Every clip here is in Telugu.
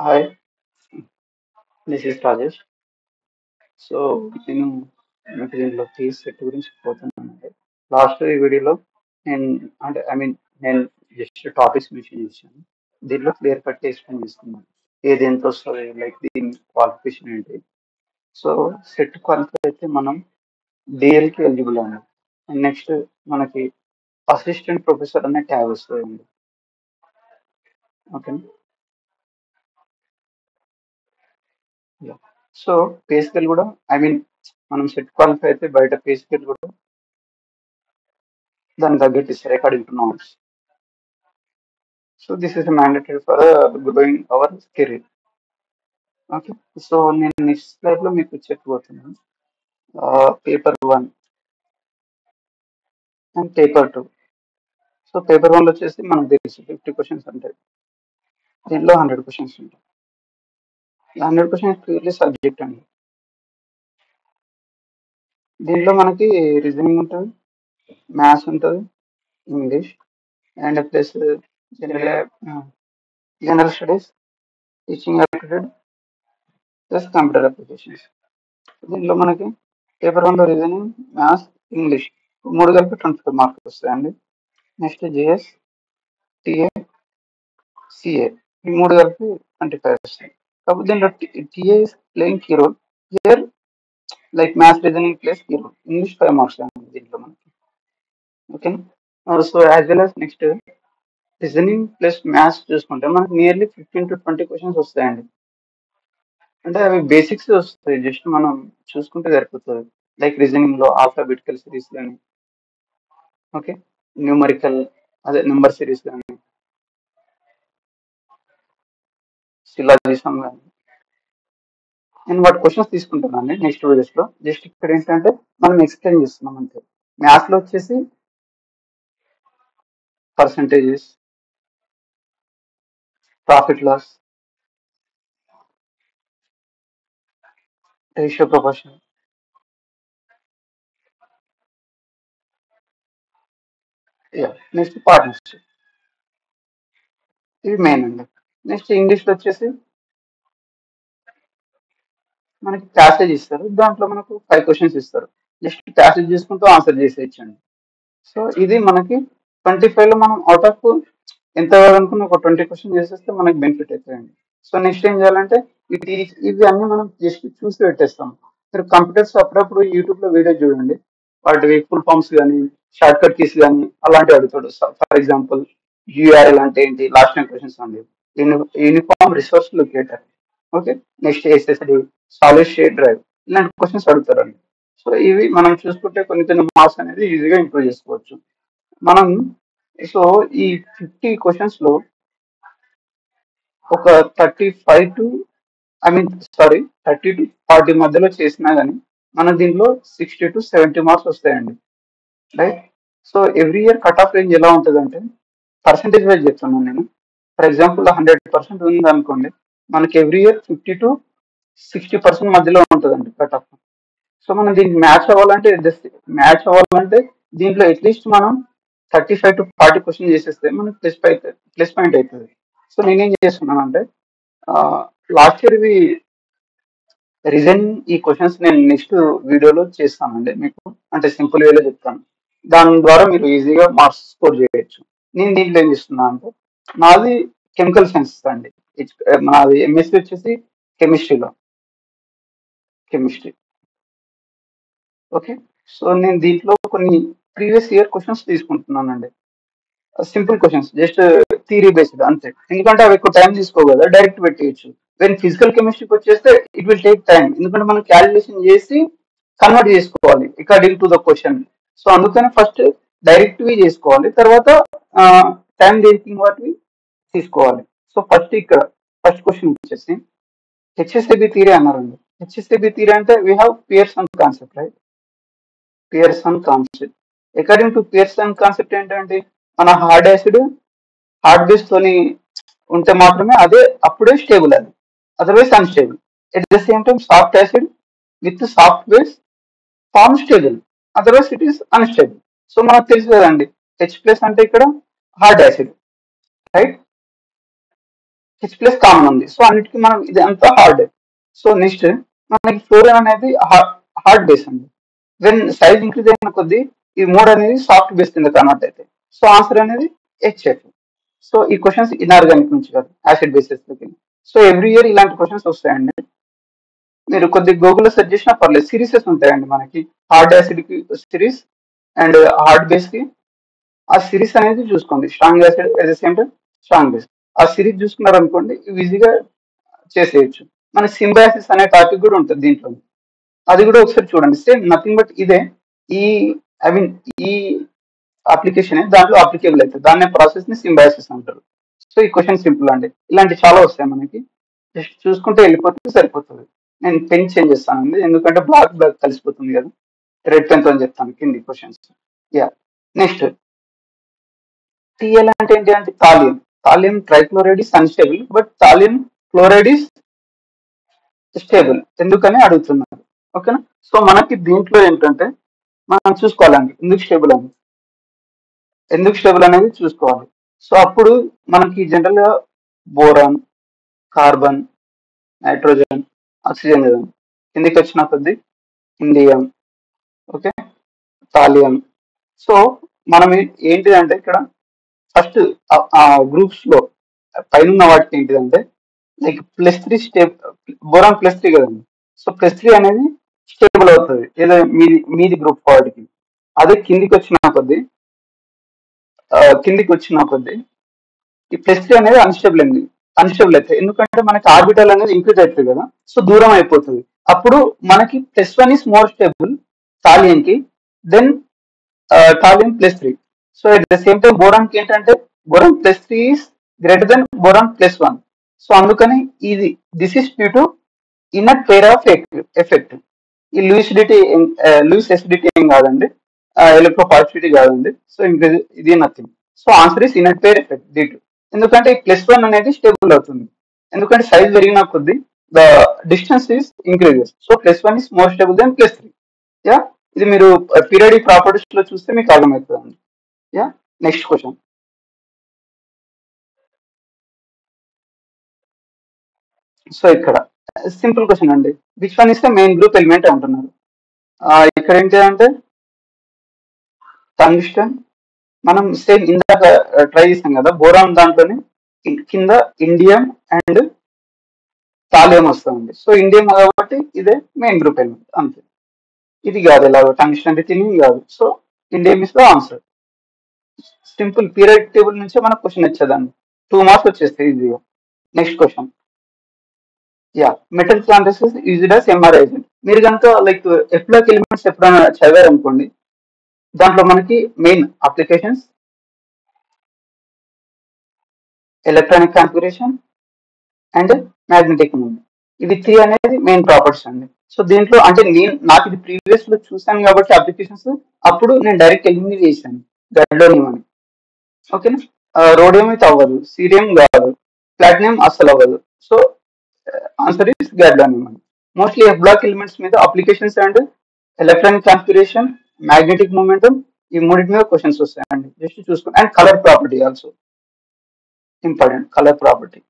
Hi, this is Rajesh. So నేను మీకు దీనిలో ఫీజ్ సెట్ గురించి పోతున్నానండి. లాస్ట్ ఈ వీడియోలో నేను నేను జస్ట్ టాపిక్స్ మెన్షన్ చేశాను. దీనిలో క్లియర్ కట్ ఎక్స్ప్లెయిన్ చేస్తున్నాను. ఏది ఎంత వస్తుంది, లైక్ దీని క్వాలిఫికేషన్ ఏంటి. సో సెట్ క్వాలిఫై అయితే మనం డిఎల్కి ఎలిజిబుల్ అండి. అండ్ నెక్స్ట్ మనకి అసిస్టెంట్ ప్రొఫెసర్ అనే ట్యాగ్ వస్తుందండి. ఓకే. సో పే స్కేల్ కూడా ఐ మీన్ మనం సెట్ క్వాలిఫై అయితే బయట పే స్కేల్ కూడా దానికి తగ్గట్టు ఇస్తారు according to norms. So this is mandatory for growing our career. Okay. So నేను నెక్స్ట్ స్లైడ్ లో మీకు చెప్పబోతున్నాను. Paper 1 and paper 2. So paper 1 లో వచ్చేసి మనకు తెలుసు 50 క్వశ్చన్స్ ఉంటాయి. దీనిలో 100 క్వశ్చన్స్ ఉంటాయి. ఈ 100 క్వశ్చన్స్ క్లియర్లీ సబ్జెక్ట్ అండి. దీనిలో మనకి రీజనింగ్ ఉంటుంది, మ్యాథ్స్ ఉంటుంది, English and plus general general studies, teaching aptitude plus computer applications. దీనిలో మనకి పేపర్ 1 లో రీజనింగ్, మ్యాథ్స్, ఇంగ్లీష్ మూడు కలిపి 25 మార్క్స్ వస్తాయండి. నెక్స్ట్ జిఎస్, టిఏ, సిఏ ఈ మూడు కలిపి 25 వస్తాయి. కాకపోతే దీంట్లో TA is playing key role here, like maths reasoning plays key role. English 5 marks అండి దీంట్లో మనకి. Okay. So as well as next reasoning plus maths చూసుకుంటే మనకి నియర్లీ 15 to 20 క్వశ్చన్స్ వస్తాయండి. అంటే అవి బేసిక్స్ వస్తాయి, జస్ట్ మనం చూసుకుంటే సరిపోతుంది. లైక్ రీజనింగ్ లో ఆల్ఫాబెటికల్ సిరీస్ కానీ, ఓకే, న్యూమరికల్ అదే నెంబర్ సిరీస్ కానీ, సిలాజిజం కానీ, నేను వాటి క్వశ్చన్స్ తీసుకుంటున్నాను నెక్స్ట్ వీడియోస్ లో. జస్ట్ ఇక్కడ ఏంటంటే మనం ఎక్స్ప్లెయిన్ చేస్తున్నాం అంతే. మ్యాథ్స్ లో వచ్చేసి percentages, profit loss, ratio proportion, next partnership, ఇవి మెయిన్ అండి. నెక్స్ట్ ఇంగ్లీష్ లో వచ్చేసి మనకి ప్యాసేజ్ ఇస్తారు, దాంట్లో మనకు 5 క్వశ్చన్స్ ఇస్తారు. జస్ట్ ప్యాసేజ్ చేసుకుంటూ ఆన్సర్ చేసేయచ్చండి. సో ఇది మనకి 25 లో మనం అవుట్ ఆఫ్ ఎంత అనుకున్న ఒక 20 క్వశ్చన్ చేసేస్తే మనకి బెనిఫిట్ అవుతాయండి. సో నెక్స్ట్ ఏం చేయాలంటే ఇవి అన్ని మనం జస్ట్ చూసి పెట్టేస్తాం. మీరు కంప్యూటర్స్ అప్పుడప్పుడు యూట్యూబ్ లో వీడియో చూడండి, వాటి ఫుల్ ఫామ్స్ కానీ షార్ట్ కట్ కీస్ కానీ అలాంటివి అడుగుతాడు. ఫర్ ఎగ్జాంపుల్ యూఆర్ఎల్ అంటే ఏంటి, లాస్ట్ 10 క్వశ్చన్స్ అండి. Uniform resource locator, okay, next SSD, solid state drive, ఇలాంటి క్వశ్చన్స్ అడుగుతారండి. సో ఇవి మనం చూసుకుంటే కొన్ని కొన్ని మార్క్స్ అనేది ఈజీగా ఇంప్రూవ్ చేసుకోవచ్చు మనం. సో ఈ 50 క్వశ్చన్స్ లో ఒక 35 to I mean sorry 30 to 40 మధ్యలో చేసినా కానీ మన దీంట్లో 60 to 70 మార్క్స్ వస్తాయండి, right. So every year cut off range ఎలా ఉంటుంది అంటే పర్సంటేజ్ వైజ్ చెప్తున్నాను నేను. ఫర్ ఎగ్జాంపుల్ 100% ఉంది అనుకోండి, మనకి ఎవ్రీ ఇయర్ 50 to 60% మధ్యలో ఉంటుందండి కట్ ఆఫ్. సో మనం దీనికి మ్యాచ్ అవ్వాలంటే దీంట్లో అట్లీస్ట్ మనం 35 to 40 క్వశ్చన్ చేసేస్తే మనకి ప్లస్ పాయింట్ అవుతుంది. సో నేనేం చేస్తున్నాను అంటే లాస్ట్ ఇయర్ ఇవి రీజన్ ఈ క్వశ్చన్స్ నేను నెక్స్ట్ వీడియోలో చేస్తానండి మీకు, అంటే సింపుల్ వేలో చెప్తాను. దాని ద్వారా మీరు ఈజీగా మార్క్స్ స్కోర్ చేయొచ్చు. నేను దీంట్లో ఏం చేస్తున్నా అంటే నాది కెమికల్ సైన్స్ అండి. నాది ఎంఎస్సి వచ్చేసి కెమిస్ట్రీ. ఓకే. సో నేను దీంట్లో కొన్ని ప్రీవియస్ ఇయర్ క్వశ్చన్స్ తీసుకుంటున్నానండి. Simple questions, just theory based అంతే. ఎందుకంటే అవి ఎక్కువ టైం తీసుకోవు కదా, డైరెక్ట్ పెట్టేయచ్చు. వెన్ ఫిజికల్ కెమిస్ట్రీకి వచ్చేస్తే ఇట్ విల్ టేక్ టైం, ఎందుకంటే మనం క్యాలిక్యులేషన్ చేసి కన్వర్ట్ చేసుకోవాలి according to the question. So అందుకని ఫస్ట్ డైరెక్ట్వి చేసుకోవాలి, తర్వాత టైం టేకింగ్ వాటివి తీసుకోవాలి. సో ఫస్ట్ క్వశ్చన్ వచ్చేసి హెచ్ఎస్ఏబి థియరీ అన్నారండి. హెచ్ఎస్ఏబి థియరీ అంటే we have Pearson concept, right. Pearson concept, according to Pearson concept ఏంటంటే మన హార్డ్ బేస్ తోని ఉంటే మాత్రమే అప్పుడే స్టేబుల్, అది otherwise unstable. At the same time soft acid with soft base form stable, otherwise it is unstable. So మనకు తెలుసు కదండి, H+ అంటే ఇక్కడ hard acid, right. H plus common ఉంది. సో అన్నిటికీ మనం ఇది అంతా హార్డ్. సో నెక్స్ట్ మనకి ఫ్లోరిన్ అనేది హార్డ్ బేస్ అండి. వెన్ సైజ్ ఇంక్రీజ్ అయిన కొద్దీ ఈ మోడ్ అనేది సాఫ్ట్ బేస్ కింద కన్వర్ట్ అవుతాయి. సో ఆన్సర్ అనేది హెచ్ఎఫ్. సో ఈ క్వశ్చన్స్ ఇన్ఆర్గానిక్ నుంచి కాదు, యాసిడ్ బేసెస్ లోకి. సో ఎవ్రీ ఇయర్ ఇలాంటి క్వశ్చన్స్ వస్తాయండి. మీరు కొద్దిగా గూగుల్లో సెర్చ్ చేసినా పర్లేదు, సిరీసెస్ ఉంటాయండి మనకి. హార్డ్ యాసిడ్ కి సిరీస్ అండ్ హార్డ్ బేస్ కి ఆ సిరీస్ అనేది చూసుకోండి. Strong acid at the same time strong base, ఆ సిరీస్ చూసుకున్నారు అనుకోండి ఈజీగా చేసేయచ్చు. మన సింబయాసిస్ అనే టాపిక్ కూడా ఉంటుంది దీంట్లో, అది కూడా ఒకసారి చూడండి. సేమ్ నథింగ్ బట్ ఇదే. ఈ ఐ మీన్ ఈ అప్లికేషన్ దాంట్లో అప్లికేబుల్ అవుతుంది. దాన్ని ప్రాసెస్ ని సింబయాసిస్ అంటారు. సో ఈ క్వశ్చన్ సింపుల్ అండి. ఇలాంటి చాలా వస్తాయి మనకి, జస్ట్ చూసుకుంటే వెళ్ళిపోతే సరిపోతుంది. నేను పెన్ చేంజ్ చేస్తానండి ఎందుకంటే బ్లాక్ బ్లాక్ కలిసిపోతుంది కదా. రెడ్ పెన్ తో చెప్తాను కింది క్వశ్చన్స్. యా నెక్స్ట్ టిఎల్ అంటే ఏంటి అంటే thallium. Thallium trichloride is unstable but thallium chloride is stable ఎందుకని అడుగుతున్నారు. ఓకేనా. సో మనకి దీంట్లో ఏంటంటే మనం చూసుకోవాలండి ఎందుకు స్టేబుల్ అనేది చూసుకోవాలి. సో అప్పుడు మనకి జనరల్ గా బోరాన్, కార్బన్, నైట్రోజన్, ఆక్సిజన్ కదా కిందికి వచ్చిన కొద్ది ఇండియం, ఓకే, థాలియం. సో మనం ఏంటిదంటే ఇక్కడ ఫస్ట్ గ్రూప్స్ లో పైన వాటికి ఏంటిదంటే లైక్ +3 బోరాన్ +3 కదండి. సో +3 అనేది స్టేబుల్ అవుతుంది ఏదో మీది గ్రూప్ వాటికి. అదే కిందికి వచ్చిన కొద్ది ఈ +3 అనేది అన్స్టేబుల్ అవుతుంది. ఎందుకంటే మనకి ఆర్బిటల్ అనేది ఇంక్రీజ్ అవుతుంది కదా, సో దూరం అయిపోతుంది. అప్పుడు మనకి +1 ఇస్ మోర్ స్టేబుల్ థాలియం కి than thallium +3. So at the same time boron కి ఏంటంటే boron +3 is greater than boron +1. So అందుకని ఇది this is due to inner pair of effect. ఈ లూయిస్ ఎసిడిటీ ఏం కాదండి, ఎలక్ట్రోపాజిటివిటీ కాదండి. సో ఇది nothing. So answer is inner pair effect due to. ఎందుకంటే ఈ +1 అనేది స్టేబుల్ అవుతుంది. ఎందుకంటే సైజ్ పెరిగిన కొద్దీ the distance is increases. So +1 is more stable then +3. Yeah ఇది మీరు పీరియాడిక్ ప్రాపర్టీస్ లో చూస్తే మీకు అర్థమవుతుంది. Yeah next question. సో ఇక్కడ సింపుల్ క్వశ్చన్ అండి. Which one is the main group element అంటున్నారు. ఇక్కడ ఏంటి అంటే టంగ్స్టన్. మనం సేమ్ ఇందాక ట్రై చేసాం కదా బోరాన్, దాంట్లోనే కింద ఇండియం అండ్ థాలియం వస్తుంది. సో ఇండియం కాబట్టి ఇదే మెయిన్ గ్రూప్ ఎలిమెంట్ అంతే. ఇది కాదు ఎలాగో టంగ్స్టన్ అంటే తిని కాదు. So indium is the answer. Simple periodic table నుంచే మనకు క్వశ్చన్ వచ్చేదాన్ని, 2 మార్క్స్ వచ్చేస్తాయి ఈజీగా. Next question. Yeah metal transistors used as MR agent. మీరు కనుక లైక్ ఎఫ్లాక్ ఎలిమెంట్స్ ఎప్పుడైనా చదివారు అనుకోండి, దాంట్లో మనకి main applications electronic configuration and magnetic moment, ఇవి 3 అనేది మెయిన్ ప్రాపర్టీస్ అండి. సో దీంట్లో అంటే నాకు ఇది ప్రీవియస్ లో చూసాను కాబట్టి అప్లికేషన్స్ అప్పుడు నేను డైరెక్ట్ ఎలిమినేట్ చేశాను గడ్లోనియం అని. ఓకేనా. రోడియం అయితే అవ్వదు, సీరియం కాదు, ప్లాటినం అస్సలు అవ్వదు. సో ఆన్సర్ ఇస్ గడ్లోనియం అని. మోస్ట్లీ ఎఫ్ బ్లాక్ ఎలిమెంట్స్ మీద applications and electronic configuration, magnetic momentum, ఈ మూడింటి మీద క్వశ్చన్స్ వస్తాయండి. జస్ట్ చూసుకోండి. And colour property also important, colour property.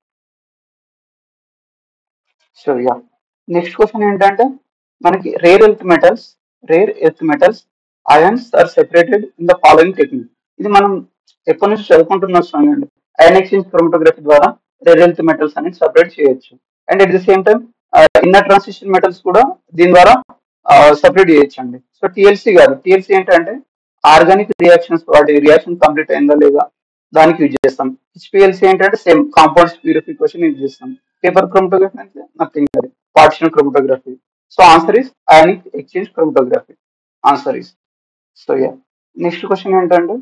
So yeah next question ఏంటంటే మనకి rare earth metals ions are separated in the following technique. ఇది మనం ఎప్పటి నుంచి చదువుకుంటున్న వస్తుందండి. అయన్ ఎక్స్చేంజ్ క్రోమటోగ్రఫీ ద్వారా రేర్ ఎర్త్ మెటల్స్ అనేది సపరేట్ చేయొచ్చు. And at the same time inner transition metals కూడా దీని ద్వారా సపరేట్ చేయొచ్చు అండి. సో టిఎల్సి కాదు, టిఎల్సి ఏంటంటే ఆర్గానిక్ రియాక్షన్స్, వాటి రియాక్షన్ కంప్లీట్ అయిందా లేదా దానికి యూజ్ చేస్తాం. హెచ్పిఎల్సి ఏంటంటే సేమ్ కాంపౌండ్స్ ప్యూరిఫికేషన్ యూజ్ చేస్తాం. పేపర్ క్రోమటోగ్రఫీ అంటే నథింగ్, అది partition chromatography. So answer is ionic exchange chromatography. Answer is. So yeah next question ఏంటంటే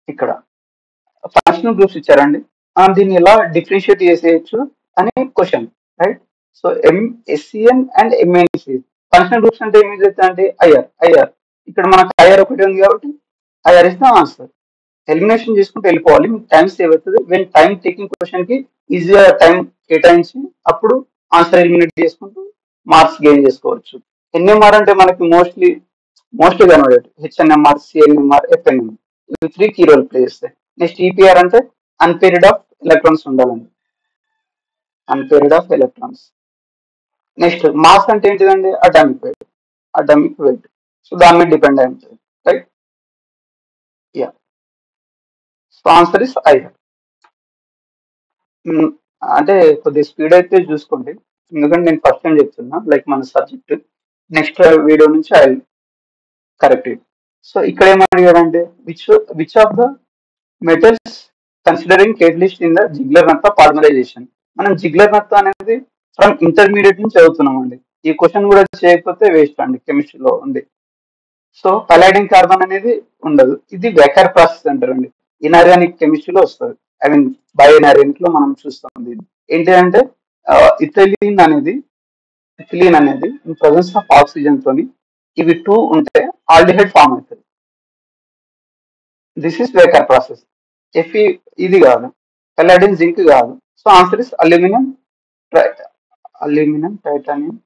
ఇక్కడ ఫంక్షనల్ గ్రూప్స్ ఇచ్చారండి, దీన్ని ఎలా డిఫరెన్షియేట్ చేసేయచ్చు అనే question, right. So MSCN and MNC functional groups అంటే ఏమి అంటే ఐఆర్. ఇక్కడ మనకు ఐఆర్ ఒకటి ఉంది కాబట్టి IR is the answer. Elimination చేసుకుంటూ వెళ్ళిపోవాలి, మీకు టైం సేవ్ అవుతుంది. వెన్ టైం టేకింగ్ క్వశ్చన్ కి ఈజీగా టైం కేటాయించి అప్పుడు ఆన్సర్ ఎలిమినేట్ చేసుకుంటూ మార్క్స్ గెయిన్ చేసుకోవచ్చు. ఎన్ఎంఆర్ అంటే మనకి మోస్ట్లీ కనబడేది హెచ్ఎన్ఎంఆర్, సిఎన్ఎంఆర్, ఎఫ్ఎన్ఎంఆర్, ఇవి 3 కీ రోల్ ప్లే చేస్తాయి. నెక్స్ట్ ఈపీఆర్ అంటే అన్పేర్డ్ ఆఫ్ ఎలక్ట్రాన్స్ ఉండాలండి. Unpaired of electrons. Next mass అంటే ఏంటిదండి? Atomic weight. సో దాని మీద డిపెండ్ అయి ఉంటుంది, right? Yeah. So answer is I. అంటే కొద్దిగా స్పీడ్ అయితే చూసుకోండి, ఎందుకంటే నేను ఫస్ట్ టైం చెప్తున్నా, లైక్ మన సబ్జెక్ట్. నెక్స్ట్ వీడియో నుంచి ఐ కరెక్ట్ ఇట్. సో ఇక్కడ ఏమడిగాడంటే which of the metals considering catalyst in the Ziegler Natta polymerization. మనం జిగ్లర్ నత్త అనేది ఫ్రమ్ ఇంటర్మీడియట్ నుంచి చదువుతున్నాం అండి. ఈ క్వశ్చన్ కూడా చేయకపోతే వేస్ట్ అండి, కెమిస్ట్రీలో ఉంది. సో పలాడియం కార్బన్ అనేది ఉండదు. ఇది వేకర్ ప్రాసెస్ అంటారండి. ఇన్ఆర్గానిక్ కెమిస్ట్రీలో వస్తుంది. ఐ మీన్ బయో ఇన్ఆర్గానిక్ లో మనం చూస్తాం దీన్ని. ఏంటంటే ఇథిలీన్ అనేది ఇథిలీన్ అనేది ఇన్ ప్రజెన్స్ ఆఫ్ ఆక్సిజన్ తోని ఇవి టూ ఉంటే ఆల్డిహైడ్ ఫామ్ అవుతుంది. This is Wacker process. ఎఫి ఇది కాదు, పలాడియం జింక్ కాదు. So answer is aluminium, aluminium titanium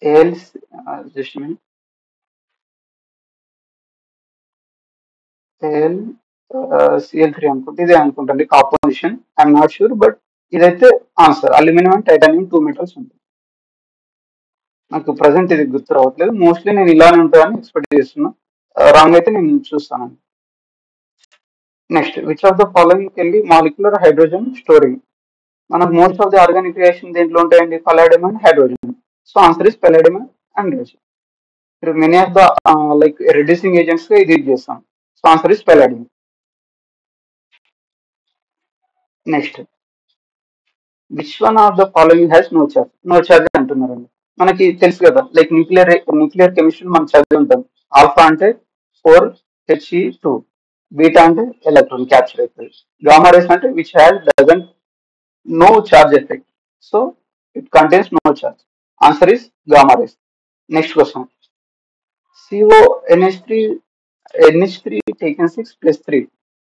AL just AL CL three అనుకుంటే ఇదే అనుకుంటండి composition. I'm not sure, but ఇదైతే answer. Aluminium and titanium two metals ఉంటాయి. నాకు ప్రజెంట్ ఇది గుర్తు రావట్లేదు. మోస్ట్లీ నేను ఇలానే ఉంటుందని ఎక్స్పెక్ట్ చేస్తున్నా. రాంగ్ అయితే నేను చూస్తాను. Next which of the following can be molecular hydrogen storing. మనకు most of the organic reaction దేంట్లో ఉంటాయండి? Palladium and hydrogen. So answer is palladium and hydrogen. మీరు many of the like reducing agents గా ఇది చేస్తాం. So answer is palladium. Next which one of the following has no charge. No charge అంటున్నారండి. మనకి తెలుసు కదా, లైక్ న్యూక్లియర్ కెమిస్ట్రీ మనం చదివి ఉంటాం. ఆల్ఫా అంటే 4He2, బీటా అంటే ఎలక్ట్రాన్ క్యాప్చర్ అవుతుంది, గామా రేస్ అంటే which has doesn't no charge effect. So it contains no charge. Answer is gamma rays. Next question NH3 taken 6+3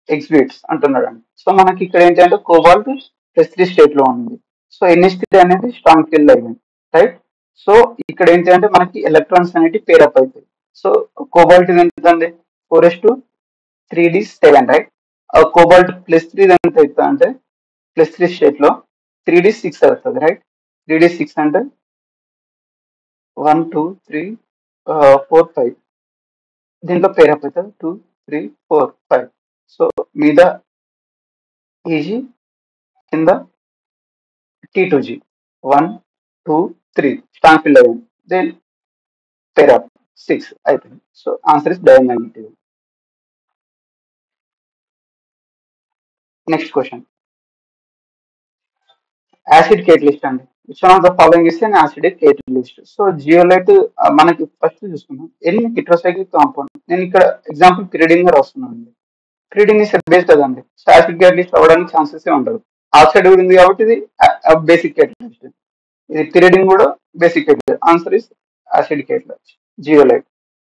exhibits అంటున్నాడు అండి. సో మనకి ఇక్కడ ఏంటంటే కోబాల్ట్ +3 స్టేట్ లో ఉంది. సో NH3 అనేది స్ట్రాంగ్ ఫీల్డ్ అయింది, రైట్? సో ఇక్కడ ఏంటంటే మనకి ఎలక్ట్రాన్స్ అనేవి పేరప్ అవుతాయి. సో కోబాల్ట్ ఎంతండి? 4s2 3d7, right? కోబాల్ట్ +3 ఎంత అవుతుంది అంటే +3 స్టేట్ లో 3d6 అవుతుంది, రైట్? 3d6 అంటే 1 2 3 4 5. దీంట్లో పేరప్ అవుతుంది 2 3 4 5. సో మీద ఈజీ, కింద T2G 1 2 3 స్ట్రాంగ్ ఫీల్డ్ అయింది. దెన్ పేరప్ 6 అయిపోయింది. So answer is diamagnetic. Next question acid catalyst అండి. Which one of the following is an acidic catalyst. So zeolite మనకి ఫస్ట్ చూసుకున్నాం ఎన్ని హెట్రోసైక్లిక్ కాంపౌండ్. నేను ఇక్కడ ఎగ్జాంపుల్ పిరిడిన్ గా రాస్తున్నాను. పిరిడిన్ ఇస్ బేస్ కదండి. సో యాసిడ్ కేటలిస్ట్ అవ్వడానికి ఛాన్సెస్ ఉండదు. ఆక్సైడ్ కూడా ఉంది కాబట్టి ఇది బేసిక్ కేటలిస్ట్. ఇది పిరిడిన్ కూడా basic catalyst. Answer is acid catalyst zeolite.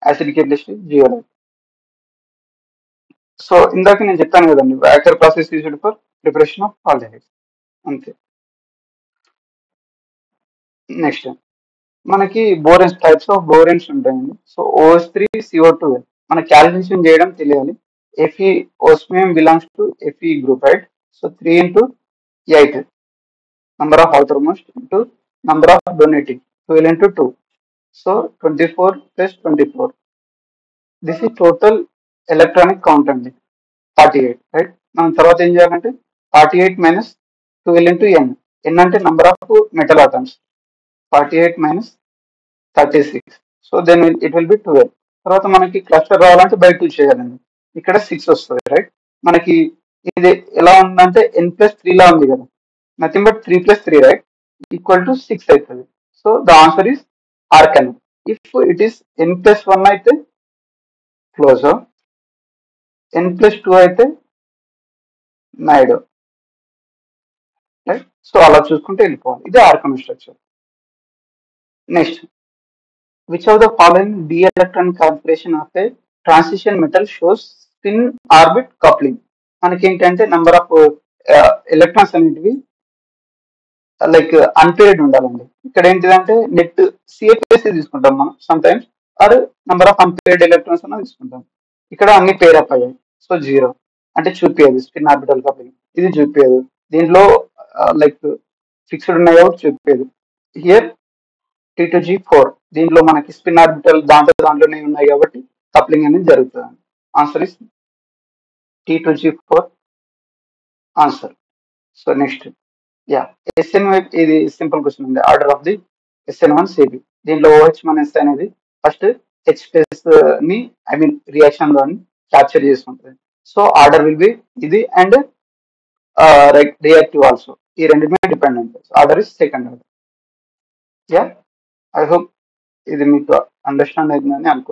Acid catalyst zeolite. So ఇందాక నేను చెప్పాను కదండి, Wacker process used for preparation of aldehydes. అంతే. నెక్స్ట్ మనకి బోరెన్స్, టైప్స్ ఆఫ్ బోరెన్స్ ఉంటాయండి. సో OH3CO2 మన క్యాలిక్యులేషన్ చేయడం తెలియాలి. Fe osmium belongs to Fe group, right? So 3 into 8 number of outermost into number of donating 12 into 2. So 24 plus 24. This is total electronic count అండి, 48, రైట్? మనం తర్వాత ఏం చేయాలంటే 48 minus 12 into n. n అంటే number of metal atoms. 48 minus 36. So then it will be 12. తర్వాత మనకి క్లస్టర్ రావాలంటే బై 2 చేయాలండి. ఇక్కడ 6 వస్తుంది, రైట్? మనకి ఇది ఎలా ఉందంటే n+3 లా ఉంది కదా, nothing but 3+3, right? Equal to 6 అవుతుంది. So the answer is Archon. If it is n+1 అయితే క్లోజర్, n+2 అయితే నైడో, రైట్? సో అలా చూసుకుంటే వెళ్ళిపోవాలి. ఇది argon structure. Next which of the following d electronic configuration of a transition metal shows spin orbit coupling. మనకి ఏంటంటే నంబర్ ఆఫ్ ఎలక్ట్రాన్స్ అనేటివి లైక్ అన్పేర్డ్ ఉండాలండి. ఇక్కడ ఏంటిదంటే నెట్ CFS తీసుకుంటాం మనం some times, or number of unpaired electrons అన్న తీసుకుంటాం. ఇక్కడ అన్ని పేర్ అప్ అయ్యాయి, సో 0. అంటే చూపించదు స్పిన్ ఆర్బిటల్ కప్లింగ్, ఇది చూపించదు. దీంట్లో లైక్ ఫిక్స్డ్ ఉన్నాయి కాబట్టి చూపించదు. హియర్ T2G4, దీంట్లో మనకి స్పిన్ ఆర్బిటల్ దాంట్లోనే ఉన్నాయి కాబట్టి కప్లింగ్ అనేది జరుగుతుంది. Answer is T2G4 answer. So next, yeah, SN1, ఇది సింపుల్ క్వశ్చన్ ఉంది. ఆర్డర్ ఆఫ్ ది SN1CB, దీంట్లో OH-S అనేది ఫస్ట్ H స్పేస్ ని ఐ మీన్ రియాక్షన్ లో క్యాప్చర్ చేసుకుంటుంది. సో ఆర్డర్ విల్ బి ఇది అండ్ రియాక్టివ్ ఆల్సో, ఈ రెండు మీద డిపెండ్ ఉంటుంది. Order is second order. Yeah, I hope ఇది మీకు అండర్స్టాండ్ అవుతుందని అనుకుంటున్నాను.